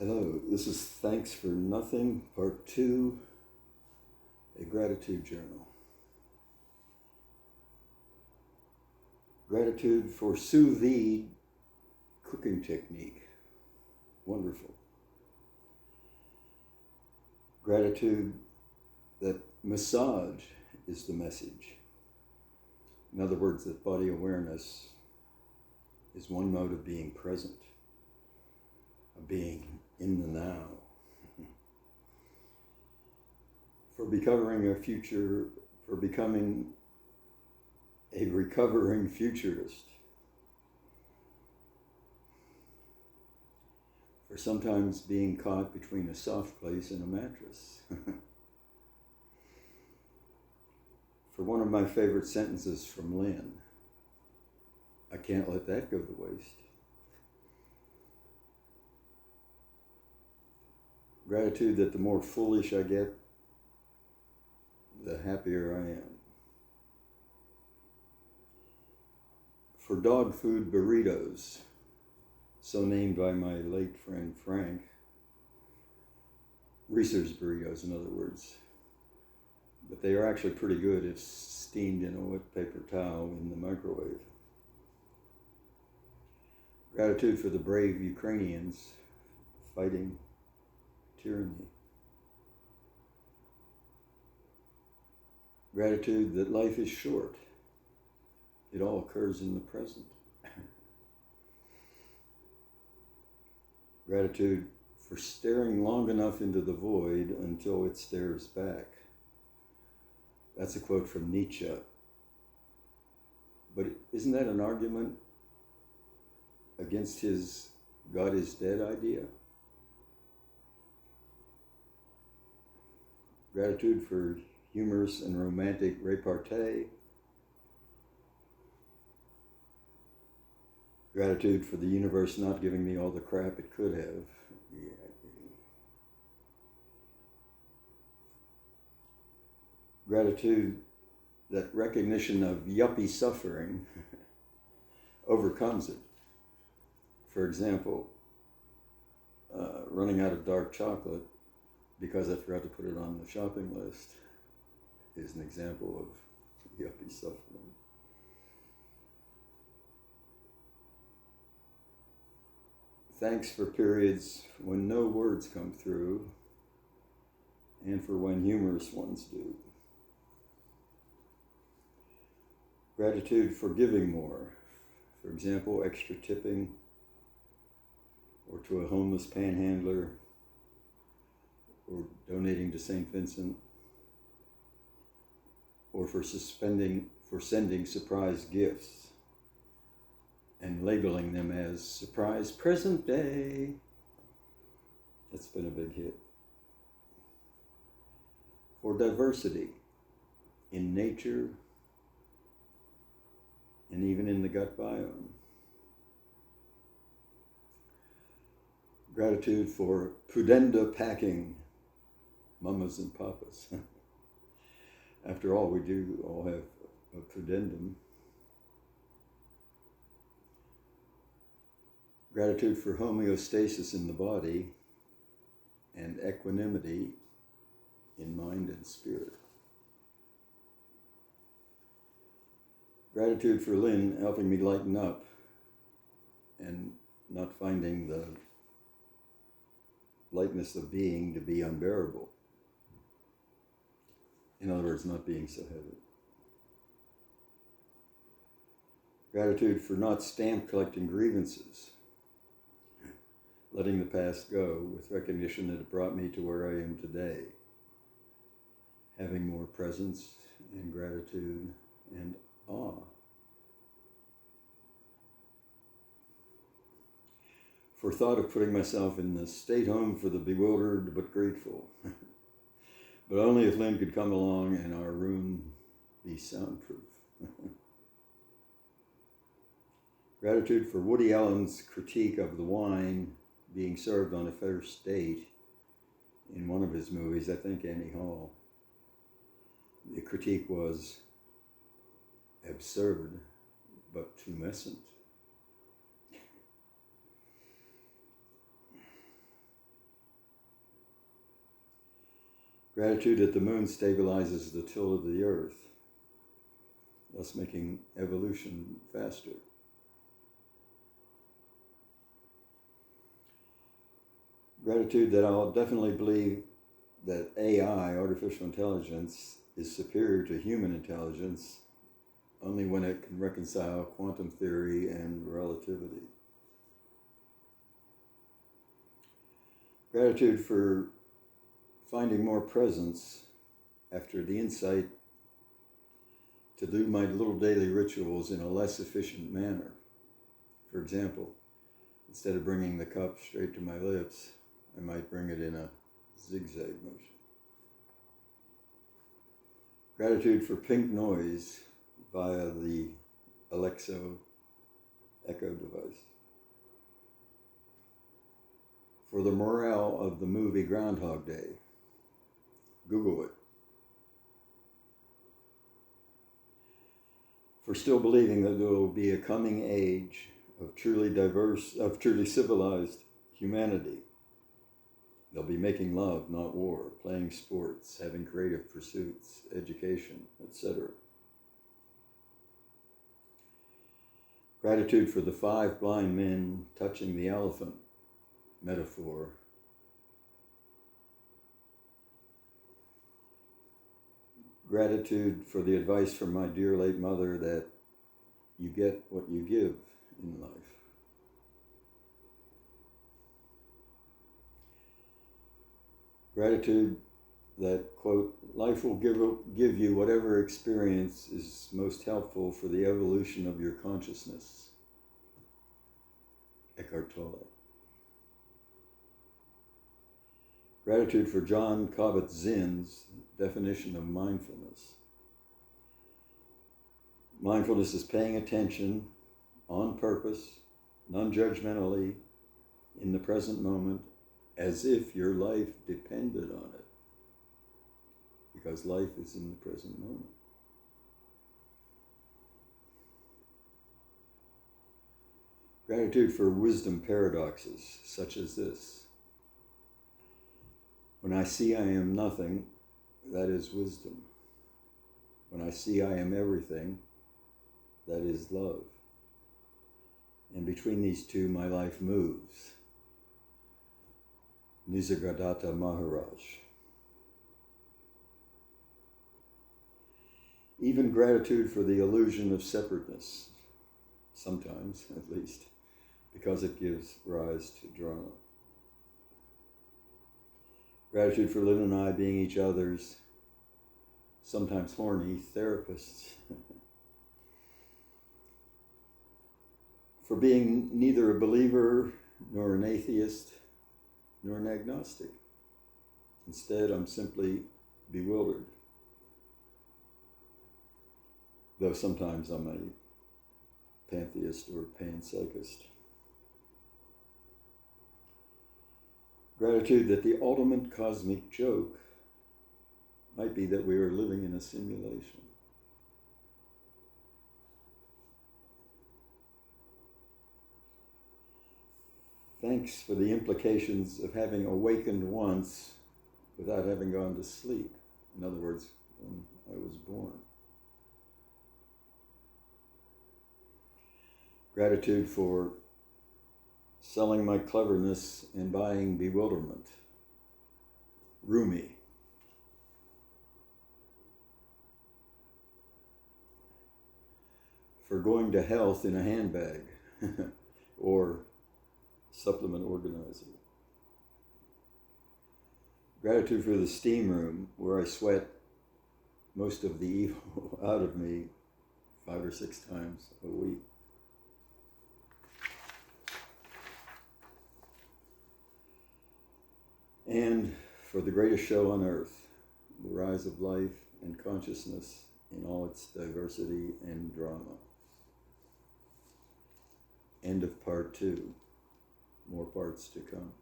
Hello, this is Thanks for Nothing, Part 2, a gratitude journal. Gratitude for sous vide cooking technique. Wonderful. Gratitude that massage is the message. In other words, that body awareness is one mode of being present, of being in the now. For becoming a recovering futurist. For sometimes being caught between a soft place and a mattress. For one of my favorite sentences from Lynn, I can't let that go to waste. Gratitude that the more foolish I get, the happier I am. For dog food burritos, so named by my late friend Frank, Reese's burritos in other words, but they are actually pretty good if steamed in a wet paper towel in the microwave. Gratitude for the brave Ukrainians fighting tyranny. Gratitude that life is short. It all occurs in the present. Gratitude for staring long enough into the void until it stares back. That's a quote from Nietzsche. But isn't that an argument against his God is dead idea? Gratitude for humorous and romantic repartee. Gratitude for the universe not giving me all the crap it could have. Yeah. Gratitude that recognition of yuppie suffering overcomes it. For example, running out of dark chocolate because I forgot to put it on the shopping list is an example of yuppie suffering. Thanks for periods when no words come through and for when humorous ones do. Gratitude for giving more. For example, extra tipping, or to a homeless panhandler, or donating to St. Vincent, or for sending surprise gifts and labeling them as surprise present day. That's been a big hit. For diversity in nature and even in the gut biome. Gratitude for pudenda packing mamas and papas. After all, we do all have a pudendum. Gratitude for homeostasis in the body and equanimity in mind and spirit. Gratitude for Lynn helping me lighten up and not finding the lightness of being to be unbearable. In other words, not being so heavy. Gratitude for not stamp collecting grievances, letting the past go with recognition that it brought me to where I am today, having more presence and gratitude and awe. For thought of putting myself in the state home for the bewildered but grateful. But only if Lynn could come along and our room be soundproof. Gratitude for Woody Allen's critique of the wine being served on a first date in one of his movies, I think Annie Hall. The critique was absurd, but tumescent. Gratitude that the moon stabilizes the tilt of the earth, thus making evolution faster. Gratitude that I'll definitely believe that AI, artificial intelligence, is superior to human intelligence only when it can reconcile quantum theory and relativity. Gratitude for finding more presence after the insight to do my little daily rituals in a less efficient manner. For example, instead of bringing the cup straight to my lips, I might bring it in a zigzag motion. Gratitude for pink noise via the Alexa Echo device. For the morale of the movie Groundhog Day. Google it. For still believing that there will be a coming age of truly diverse, of truly civilized humanity. They'll be making love, not war, playing sports, having creative pursuits, education, etc. Gratitude for the 5 blind men touching the elephant metaphor. Gratitude for the advice from my dear late mother that you get what you give in life. Gratitude that, quote, life will give you whatever experience is most helpful for the evolution of your consciousness. Eckhart Tolle. Gratitude for John Kabat-Zinn's definition of mindfulness. Mindfulness is paying attention on purpose, non-judgmentally, in the present moment, as if your life depended on it, because life is in the present moment. Gratitude for wisdom paradoxes, such as this. When I see I am nothing, that is wisdom. When I see I am everything, that is love. And between these two, my life moves. Nisargadatta Maharaj. Even gratitude for the illusion of separateness, sometimes at least, because it gives rise to drama. Gratitude for Lynn and I being each other's, sometimes horny, therapists. For being neither a believer, nor an atheist, nor an agnostic. Instead, I'm simply bewildered. Though sometimes I'm a pantheist or panpsychist. Gratitude that the ultimate cosmic joke might be that we are living in a simulation. Thanks for the implications of having awakened once without having gone to sleep. In other words, when I was born. Gratitude for selling my cleverness and buying bewilderment. Rumi. For going to health in a handbag or supplement organizer. Gratitude for the steam room where I sweat most of the evil out of me 5 or 6 times a week. And for the greatest show on earth, the rise of life and consciousness in all its diversity and drama. End of part 2. More parts to come.